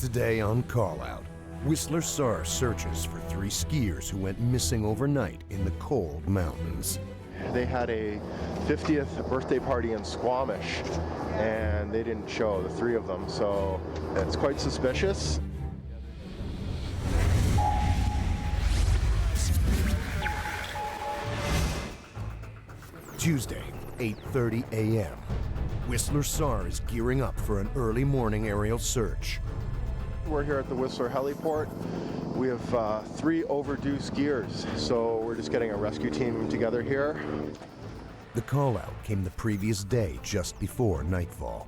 Today on Callout, Whistler SAR searches for 3 skiers who went missing overnight in the cold mountains. They had a 50th birthday party in Squamish, and they didn't show, the 3 of them, so it's quite suspicious. Tuesday, 8:30 a.m. Whistler SAR is gearing up for an early morning aerial search. We're here at the Whistler heliport. We have 3 overdue skiers, so we're just getting a rescue team together here. The call-out came the previous day just before nightfall.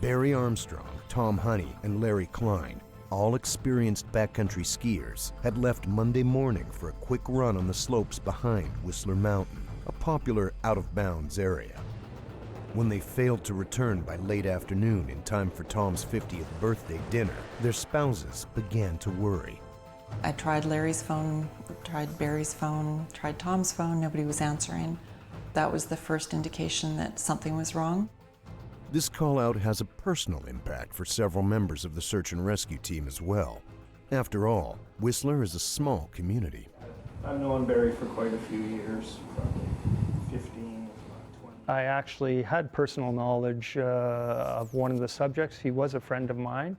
Barry Armstrong, Tom Honey, and Larry Klein, all experienced backcountry skiers, had left Monday morning for a quick run on the slopes behind Whistler Mountain, a popular out-of-bounds area. When they failed to return by late afternoon in time for Tom's 50th birthday dinner, their spouses began to worry. I tried Larry's phone, tried Barry's phone, tried Tom's phone, nobody was answering. That was the first indication that something was wrong. This call-out has a personal impact for several members of the search and rescue team as well. After all, Whistler is a small community. I've known Barry for quite a few years, probably 15, 20. I actually had personal knowledge of one of the subjects. He was a friend of mine,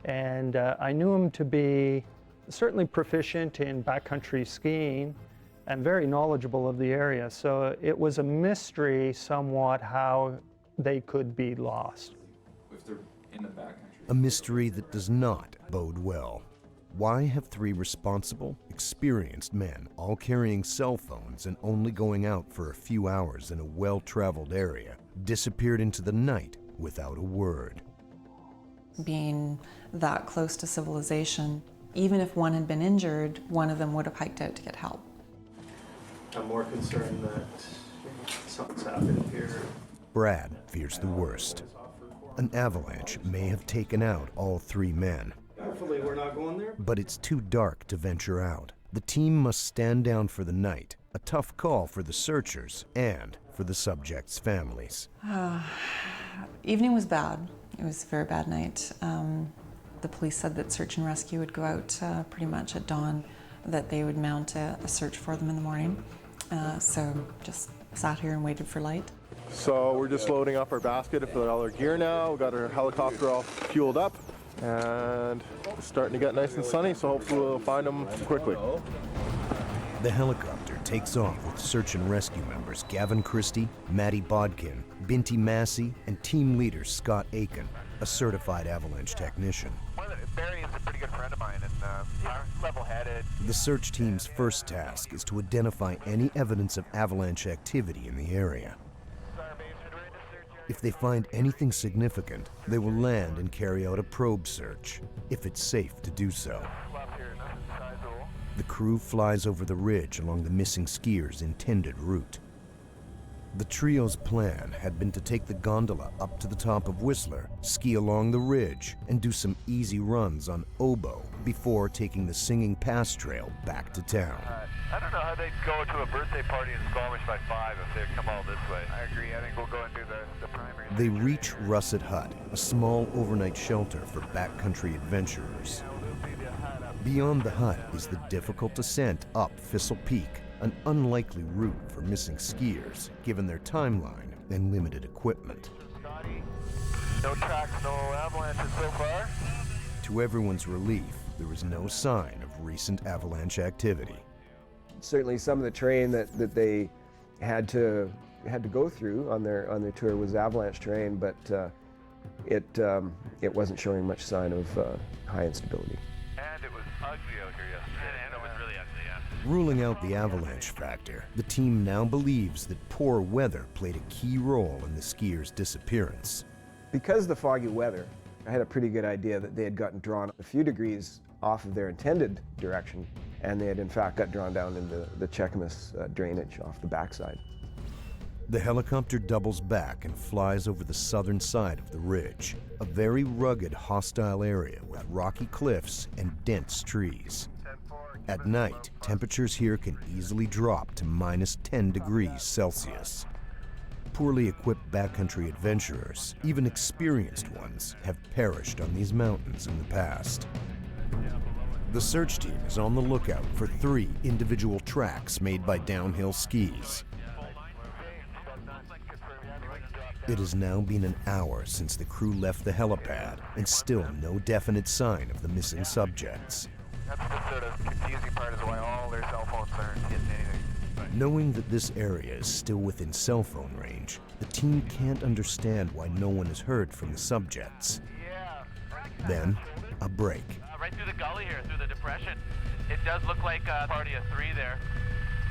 and I knew him to be certainly proficient in backcountry skiing and very knowledgeable of the area. So it was a mystery somewhat how they could be lost. If they're in the backcountry. A mystery that does not bode well. Why have 3 responsible, experienced men, all carrying cell phones and only going out for a few hours in a well-traveled area, disappeared into the night without a word? Being that close to civilization, even if one had been injured, one of them would have hiked out to get help. I'm more concerned that something's happened here. Brad fears the worst. An avalanche may have taken out all 3 men. Hopefully we're not going there. But it's too dark to venture out. The team must stand down for the night, a tough call for the searchers and for the subjects' families. Evening was bad. It was a very bad night. The police said that search and rescue would go out pretty much at dawn, that they would mount a search for them in the morning. So just sat here and waited for light. So we're just loading up our basket with all our gear now. We've got our helicopter all fueled up, and it's starting to get nice and sunny, so hopefully we'll find them quickly. The helicopter takes off with search and rescue members Gavin Christie, Maddie Bodkin, Binti Massey, and team leader Scott Aiken, a certified avalanche technician. Barry is a pretty good friend of mine, and level-headed. The search team's first task is to identify any evidence of avalanche activity in the area. If they find anything significant, they will land and carry out a probe search, if it's safe to do so. The crew flies over the ridge along the missing skiers' intended route. The trio's plan had been to take the gondola up to the top of Whistler, ski along the ridge, and do some easy runs on Oboe before taking the Singing Pass Trail back to town. I don't know how they'd go to a birthday party in Squamish by 5 if they come all this way. I agree. I think we'll go and do the primary. They reach Russet Hut, a small overnight shelter for backcountry adventurers. Beyond the hut is the difficult descent up Thistle Peak, an unlikely route for missing skiers, given their timeline and limited equipment. No tracks, no avalanches so far. To everyone's relief, there is no sign of recent avalanche activity. Certainly some of the terrain that they had to go through on their tour was avalanche terrain, but it wasn't showing much sign of high instability. And it was ugly out here yesterday. And it was really ugly, yeah. Ruling out the avalanche factor, the team now believes that poor weather played a key role in the skiers' disappearance. Because of the foggy weather, I had a pretty good idea that they had gotten drawn a few degrees off of their intended direction, and they had in fact got drawn down into the Cheakamus drainage off the backside. The helicopter doubles back and flies over the southern side of the ridge, a very rugged, hostile area with rocky cliffs and dense trees. At night, temperatures here can easily drop to -10 degrees Celsius. Poorly equipped backcountry adventurers, even experienced ones, have perished on these mountains in the past. The search team is on the lookout for 3 individual tracks made by downhill skis. It has now been an hour since the crew left the helipad, and still no definite sign of the missing subjects. That's the sort of confusing part, is why all their cell phones aren't getting anything. Knowing that this area is still within cell phone range, the team can't understand why no one has heard from the subjects. Then, a break. Right through the gully here, through the depression. It does look like a party of 3 there.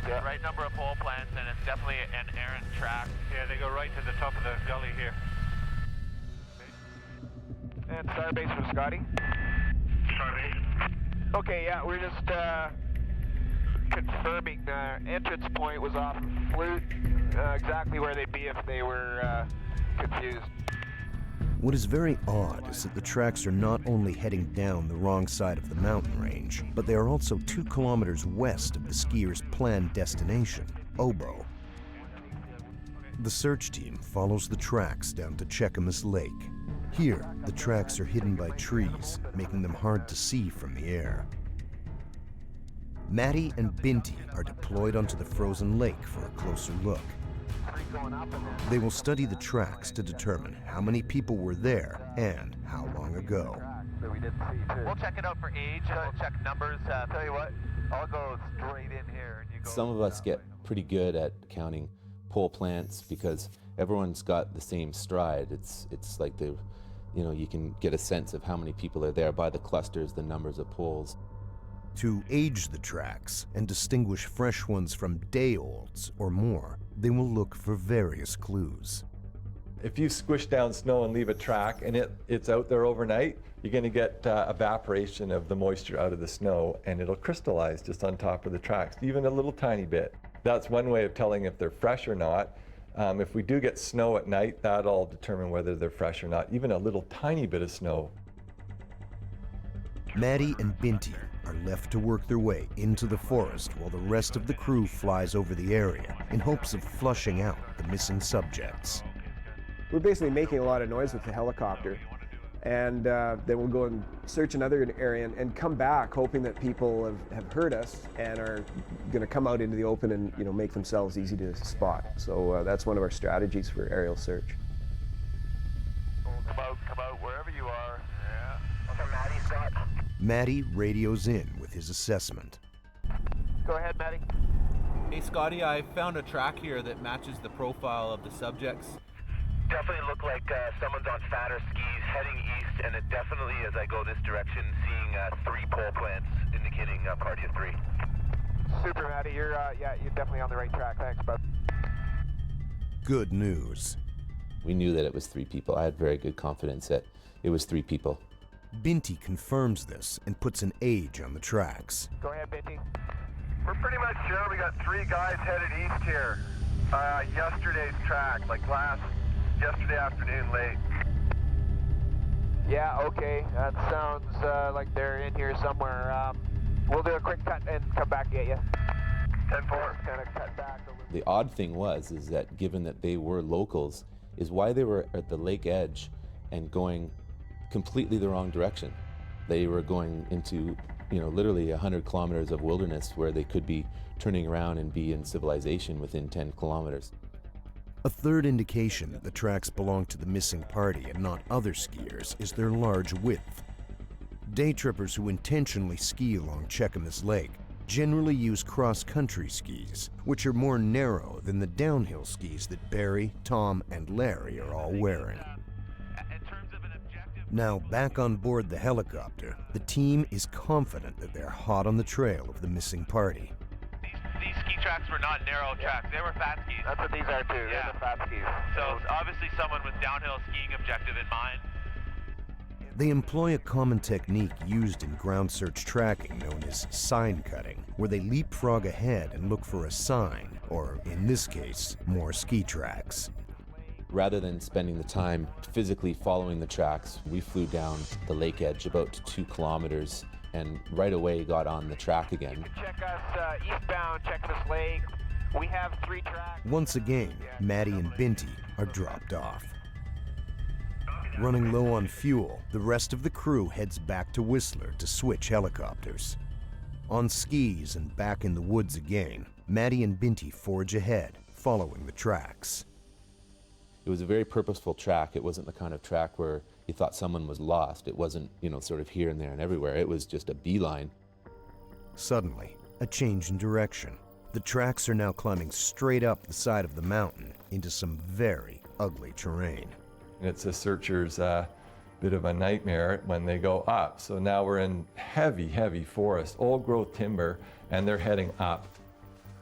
Yeah. Right number of pole plants, and it's definitely an errant track. Yeah, they go right to the top of the gully here. And Starbase from Scotty. Starbase. Okay, yeah, we're just confirming the entrance point was off of Flute, exactly where they'd be if they were confused. What is very odd is that the tracks are not only heading down the wrong side of the mountain range, but they are also 2 kilometers west of the skiers' planned destination, Obo. The search team follows the tracks down to Cheakamus Lake. Here, the tracks are hidden by trees, making them hard to see from the air. Maddie and Binti are deployed onto the frozen lake for a closer look. They will study the tracks to determine how many people were there and how long ago. We'll check it out for age, and we'll check numbers. Tell you what, I'll go straight in here. And you go Some of us get pretty good at counting pole plants because everyone's got the same stride. It's like you can get a sense of how many people are there by the clusters, the numbers of poles. To age the tracks and distinguish fresh ones from day-olds or more, they will look for various clues. If you squish down snow and leave a track and it's out there overnight, you're going to get evaporation of the moisture out of the snow, and it'll crystallize just on top of the tracks, even a little tiny bit. That's one way of telling if they're fresh or not. If we do get snow at night, that'll determine whether they're fresh or not, even a little tiny bit of snow. Maddie and Binti are left to work their way into the forest while the rest of the crew flies over the area in hopes of flushing out the missing subjects. We're basically making a lot of noise with the helicopter, and then we'll go and search another area and come back hoping that people have heard us and are going to come out into the open and make themselves easy to spot. So that's one of our strategies for aerial search. Come out wherever you are. Yeah. Okay, Maddie, Scott. Maddie radios in with his assessment. Go ahead, Maddie. Hey, Scotty, I found a track here that matches the profile of the subjects. Definitely look like someone's on fatter skis heading east, and it definitely, as I go this direction, seeing 3 pole plants indicating a party of 3. Super, Maddie. You're definitely on the right track. Thanks, bud. Good news. We knew that it was 3 people. I had very good confidence that it was 3 people. Binti confirms this and puts an age on the tracks. Go ahead, Binti. We're pretty much sure we got 3 guys headed east here. Yesterday's track, yesterday afternoon late. Yeah, okay. That sounds like they're in here somewhere. We'll do a quick cut and come back and get you. 10-4. Kind of cut back a little. The odd thing is that given that they were locals, is why they were at the lake edge and going completely the wrong direction. They were going into, literally 100 kilometers of wilderness where they could be turning around and be in civilization within 10 kilometers. A third indication that the tracks belong to the missing party and not other skiers is their large width. Day trippers who intentionally ski along Cheakamus Lake generally use cross-country skis, which are more narrow than the downhill skis that Barry, Tom, and Larry are all wearing. Now, back on board the helicopter, the team is confident that they're hot on the trail of the missing party. These ski tracks were not narrow tracks, they were fat skis. That's what these are too. Yeah. They're the fat skis. So obviously someone with downhill skiing objective in mind. They employ a common technique used in ground search tracking known as sign cutting, where they leapfrog ahead and look for a sign, or in this case, more ski tracks. Rather than spending the time physically following the tracks, we flew down the lake edge about 2 kilometers and right away got on the track again. Check us eastbound, Cheakamus Lake. We have 3 tracks. Once again, Maddie and Binty are dropped off. Running low on fuel, the rest of the crew heads back to Whistler to switch helicopters. On skis and back in the woods again, Maddie and Binty forge ahead, following the tracks. It was a very purposeful track. It wasn't the kind of track where you thought someone was lost. It wasn't, sort of here and there and everywhere. It was just a beeline. Suddenly, a change in direction. The tracks are now climbing straight up the side of the mountain into some very ugly terrain. It's a searcher's bit of a nightmare when they go up. So now we're in heavy, heavy forest, old growth timber, and they're heading up.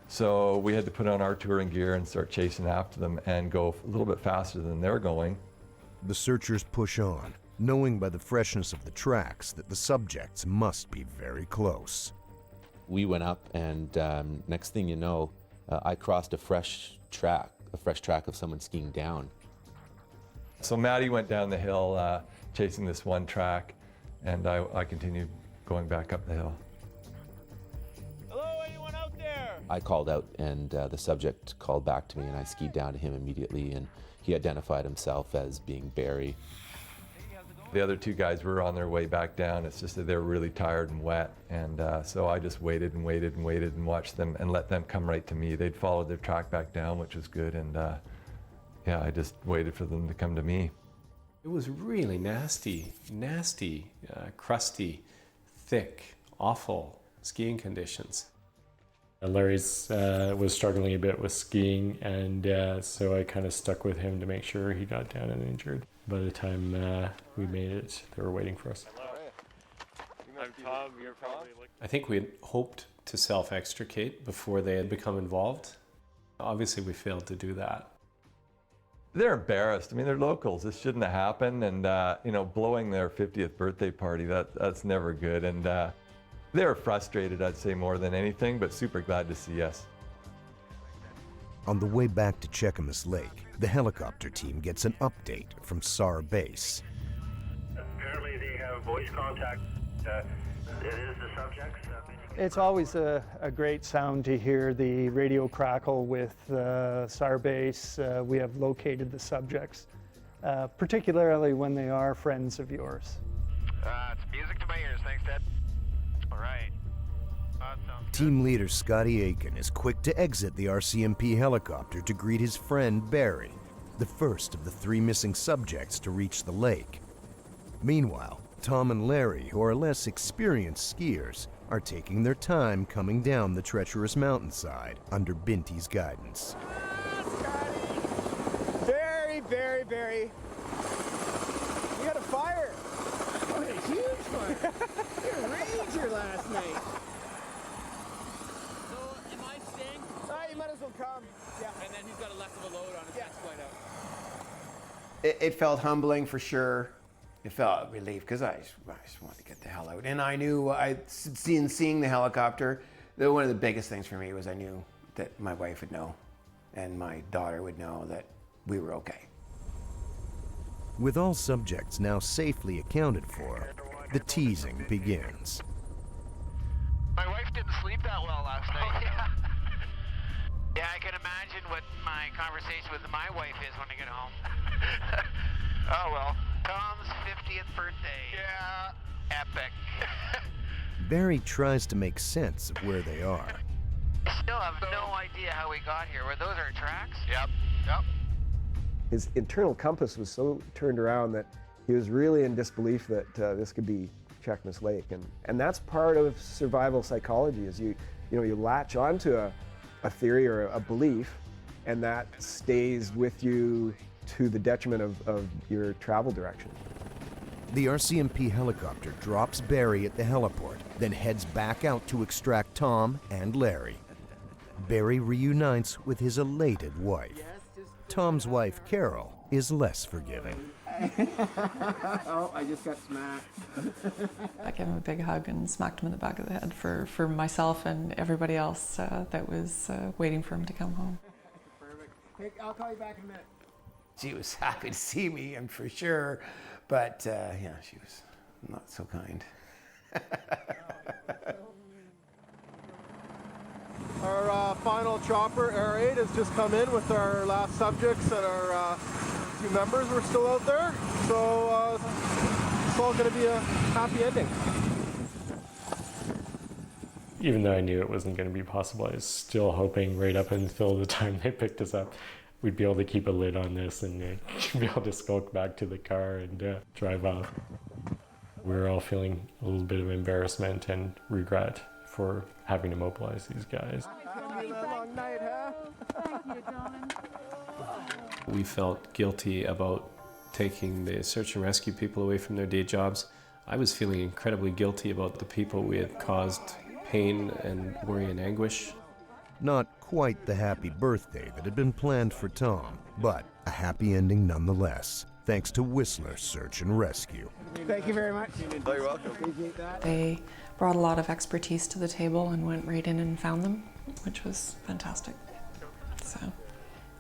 So we had to put on our touring gear and start chasing after them and go a little bit faster than they're going. The searchers push on, knowing by the freshness of the tracks that the subjects must be very close. We went up, and next thing you know, I crossed a fresh track of someone skiing down. So Maddie went down the hill chasing this one track, and I continued going back up the hill. Hello, anyone out there? I called out, and the subject called back to me, and I skied down to him immediately, and he identified himself as being Barry. The other 2 guys were on their way back down. It's just that they were really tired and wet, and so I just waited and waited and waited and watched them and let them come right to me. They'd followed their track back down, which was good, and yeah, I just waited for them to come to me. It was really nasty, crusty, thick, awful skiing conditions. Larry was struggling a bit with skiing, and so I kind of stuck with him to make sure he got down and injured. By the time we made it, they were waiting for us. I'm Tom, you're probably looking. I think we had hoped to self-extricate before they had become involved. Obviously, we failed to do that. They're embarrassed. I mean, they're locals. This shouldn't have happened, and blowing their 50th birthday party, that's never good. And they were frustrated, I'd say, more than anything, but super glad to see us. On the way back to Cheakamus Lake, the helicopter team gets an update from SAR base. Apparently they have voice contact. It is the subjects. It's always a great sound to hear the radio crackle with SAR base. We have located the subjects, particularly when they are friends of yours. It's music to my ears. Thanks, Ted. All right. Awesome. Team leader Scotty Aiken is quick to exit the RCMP helicopter to greet his friend Barry, the first of the 3 missing subjects to reach the lake. Meanwhile, Tom and Larry, who are less experienced skiers, are taking their time coming down the treacherous mountainside under Binty's guidance. Very, very, very. We had a fire. Oh, a huge fire. You're a ranger last night. So, am I staying? You might as well come. Yeah. And then he's got a less of a load on his next flight out. It felt humbling for sure. It felt relief because I just wanted to get the hell out. And I knew, seeing the helicopter, one of the biggest things for me was I knew that my wife would know and my daughter would know that we were okay. With all subjects now safely accounted for, the teasing begins. My wife didn't sleep that well last night. Oh, yeah. Yeah, I can imagine what my conversation with my wife is when I get home. Oh well. Tom's 50th birthday. Yeah. Epic. Barry tries to make sense of where they are. I still have no idea how we got here. Were those our tracks? Yep. His internal compass was so turned around that he was really in disbelief that this could be Cheakamus Lake. And that's part of survival psychology, is you latch onto a theory or a belief, and that stays with you to the detriment of your travel direction. The RCMP helicopter drops Barry at the heliport, then heads back out to extract Tom and Larry. Barry reunites with his elated wife. Tom's wife, Carol, is less forgiving. Oh, I just got smacked. I gave him a big hug and smacked him in the back of the head for myself and everybody else that was waiting for him to come home. Perfect. Hey, I'll call you back in a minute. She was happy to see me, I'm for sure, but yeah, she was not so kind. Our final chopper, Air 8, has just come in with our last subjects, and our 2 members were still out there. So it's all going to be a happy ending. Even though I knew it wasn't going to be possible, I was still hoping right up until the time they picked us up, we'd be able to keep a lid on this and be able to skulk back to the car and drive off. We were all feeling a little bit of embarrassment and regret for having to mobilize these guys. We felt guilty about taking the search and rescue people away from their day jobs. I was feeling incredibly guilty about the people we had caused pain and worry and anguish. Not quite the happy birthday that had been planned for Tom, but a happy ending nonetheless, thanks to Whistler Search and Rescue. Thank you very much. Oh, you're welcome. Appreciate that. They brought a lot of expertise to the table and went right in and found them, which was fantastic. So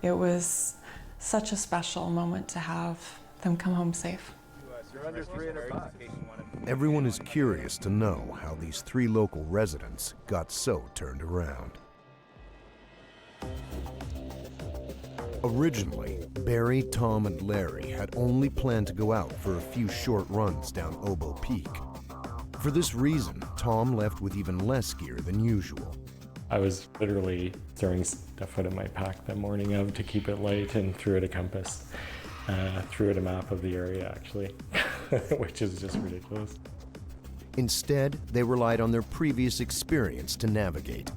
it was such a special moment to have them come home safe. You're under $300. Everyone is curious to know how these 3 local residents got so turned around. Originally, Barry, Tom, and Larry had only planned to go out for a few short runs down Obo Peak. For this reason, Tom left with even less gear than usual. I was literally throwing stuff out of my pack the morning of to keep it light, and threw it a compass, threw it a map of the area actually, which is just ridiculous. Instead, they relied on their previous experience to navigate.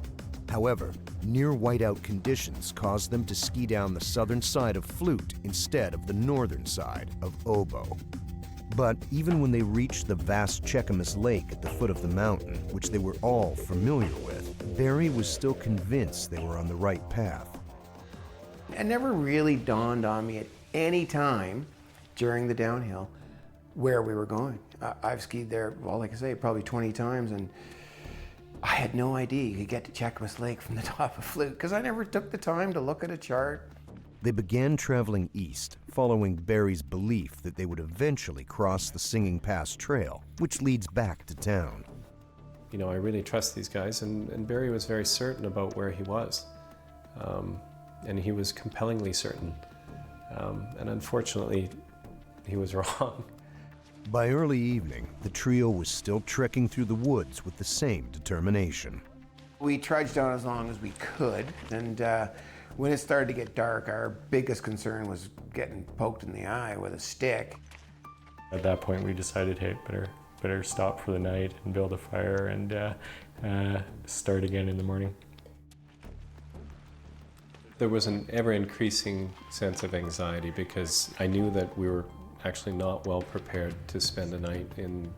However, near whiteout conditions caused them to ski down the southern side of Flute instead of the northern side of Obo. But even when they reached the vast Cheakamus Lake at the foot of the mountain, which they were all familiar with, Barry was still convinced they were on the right path. It never really dawned on me at any time during the downhill where we were going. I've skied there, well, like I say, probably 20 times, and I had no idea you could get to Cheakamus Lake from the top of Flute, because I never took the time to look at a chart. They began traveling east, following Barry's belief that they would eventually cross the Singing Pass Trail, which leads back to town. You know, I really trust these guys, and Barry was very certain about where he was. And he was compellingly certain. And unfortunately, he was wrong. By early evening, the trio was still trekking through the woods with the same determination. We trudged on as long as we could, and when it started to get dark, our biggest concern was getting poked in the eye with a stick. At that point, we decided, hey, better stop for the night and build a fire and start again in the morning. There was an ever-increasing sense of anxiety because I knew that we were actually not well prepared to spend a night in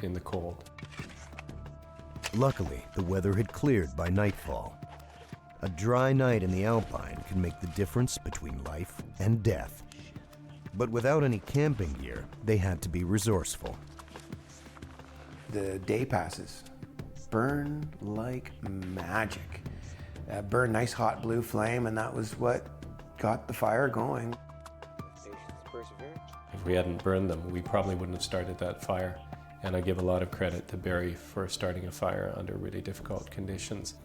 the cold. Luckily, the weather had cleared by nightfall. A dry night in the Alpine can make the difference between life and death. But without any camping gear, they had to be resourceful. The day passes burn like magic. Burn nice hot blue flame, and that was what got the fire going. If we hadn't burned them, we probably wouldn't have started that fire. And I give a lot of credit to Barry for starting a fire under really difficult conditions.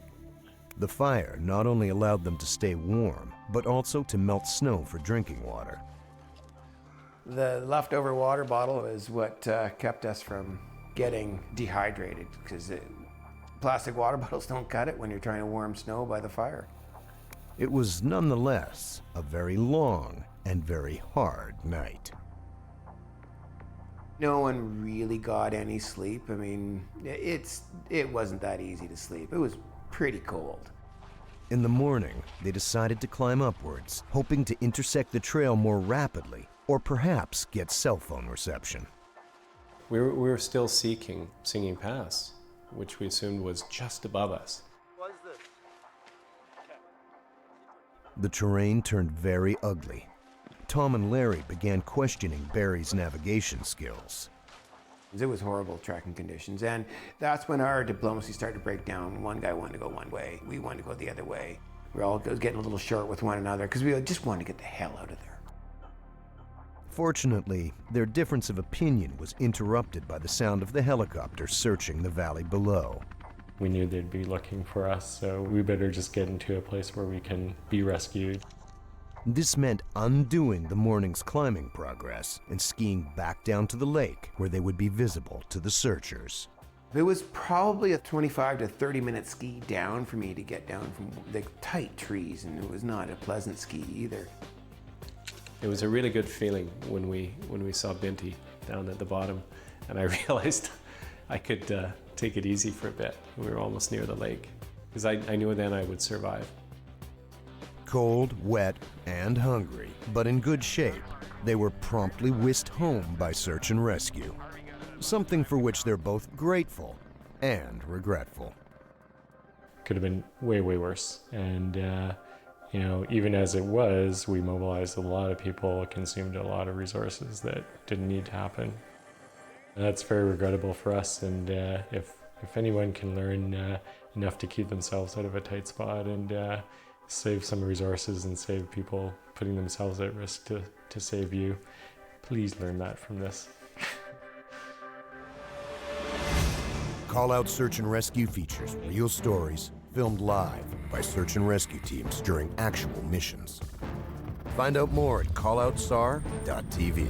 The fire not only allowed them to stay warm, but also to melt snow for drinking water. The leftover water bottle is what kept us from getting dehydrated, because plastic water bottles don't cut it when you're trying to warm snow by the fire. It was nonetheless a very long and very hard night. No one really got any sleep. I mean, it wasn't that easy to sleep. It was pretty cold. In the morning, they decided to climb upwards, hoping to intersect the trail more rapidly, or perhaps get cell phone reception. We were still seeking Singing Pass, which we assumed was just above us. The terrain turned very ugly. Tom and Larry began questioning Barry's navigation skills. It was horrible trekking conditions, and that's when our diplomacy started to break down. One guy wanted to go one way, we wanted to go the other way. We were all getting a little short with one another because we just wanted to get the hell out of there. Fortunately, their difference of opinion was interrupted by the sound of the helicopter searching the valley below. We knew they'd be looking for us, so we better just get into a place where we can be rescued. This meant undoing the morning's climbing progress and skiing back down to the lake where they would be visible to the searchers. It was probably a 25 to 30 minute ski down for me to get down from the tight trees, and it was not a pleasant ski either. It was a really good feeling when we saw Binti down at the bottom, and I realized I could take it easy for a bit. We were almost near the lake, because I knew then I would survive. Cold, wet, and hungry, but in good shape, they were promptly whisked home by search and rescue. Something for which they're both grateful and regretful. Could have been way, way worse. And, you know, even as it was, we mobilized a lot of people, consumed a lot of resources that didn't need to happen. And that's very regrettable for us. And if anyone can learn enough to keep themselves out of a tight spot and save some resources and save people putting themselves at risk to save you, please learn that from this. Callout Search and Rescue features real stories filmed live by search and rescue teams during actual missions. Find out more at calloutsar.tv.